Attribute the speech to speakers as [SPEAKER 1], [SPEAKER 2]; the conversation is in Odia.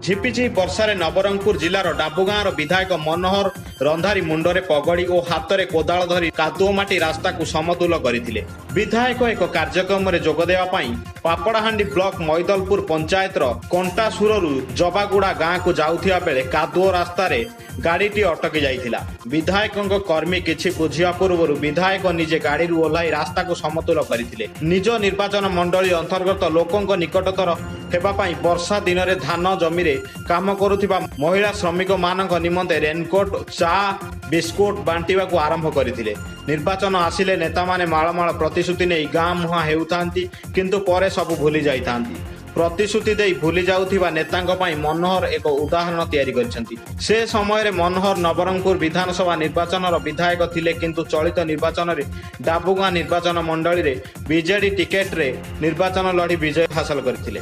[SPEAKER 1] ଝିପିଝିପି ବର୍ଷାରେ ନବରଙ୍ଗପୁର ଜିଲ୍ଲାର ଡାବୁଗାଁର ବିଧାୟକ ମନୋହର ରନ୍ଧାରୀ ମୁଣ୍ଡରେ ପଗଡ଼ି ଓ ହାତରେ କୋଦାଳ ଧରି କାଦୁଅ ମାଟି ରାସ୍ତାକୁ ସମତୁଲ କରିଥିଲେ। ବିଧାୟକ ଏକ କାର୍ଯ୍ୟକ୍ରମରେ ଯୋଗ ଦେବା ପାଇଁ ପାପଡ଼ାହାଣ୍ଡି ବ୍ଲକ ମଇଦଲପୁର ପଞ୍ଚାୟତର କଣ୍ଟାସୁରରୁ ଜବାଗୁଡ଼ା ଗାଁକୁ ଯାଉଥିବା ବେଳେ କାଦୁଅ ରାସ୍ତାରେ ଗାଡ଼ିଟି ଅଟକି ଯାଇଥିଲା। ବିଧାୟକଙ୍କ କର୍ମୀ କିଛି ବୁଝିବା ପୂର୍ବରୁ ବିଧାୟକ ନିଜେ ଗାଡ଼ିରୁ ଓହ୍ଲାଇ ରାସ୍ତାକୁ ସମତୁଲ କରିଥିଲେ। ନିଜ ନିର୍ବାଚନ ମଣ୍ଡଳୀ ଅନ୍ତର୍ଗତ ଲୋକଙ୍କ ନିକଟତର ହେବା ପାଇଁ ବର୍ଷା ଦିନରେ ଧାନ ଜମିରେ କାମ କରୁଥିବା ମହିଳା ଶ୍ରମିକମାନଙ୍କ ନିମନ୍ତେ ରେନକୋଟ, ଚା, ବିସ୍କୁଟ ବାଣ୍ଟିବାକୁ ଆରମ୍ଭ କରିଥିଲେ। ନିର୍ବାଚନ ଆସିଲେ ନେତାମାନେ ମାଳମାଳ ପ୍ରତିଶ୍ରୁତି ନେଇ ଗାଁ ମୁହାଁ ହେଉଥାନ୍ତି, କିନ୍ତୁ ପରେ ସବୁ ଭୁଲି ଯାଇଥାନ୍ତି। ପ୍ରତିଶ୍ରୁତି ଦେଇ ଭୁଲି ଯାଉଥିବା ନେତାଙ୍କ ପାଇଁ ମନୋହର ଏକ ଉଦାହରଣ ତିଆରି କରିଛନ୍ତି। ସେ ସମୟରେ ମନୋହର ନବରଙ୍ଗପୁର ବିଧାନସଭା ନିର୍ବାଚନର ବିଧାୟକ ଥିଲେ, କିନ୍ତୁ ଚଳିତ ନିର୍ବାଚନରେ ଡାବୁଗାଁ ନିର୍ବାଚନ ମଣ୍ଡଳୀରେ ବିଜେଡି ଟିକେଟରେ ନିର୍ବାଚନ ଲଢ଼ି ବିଜୟ ହାସଲ କରିଥିଲେ।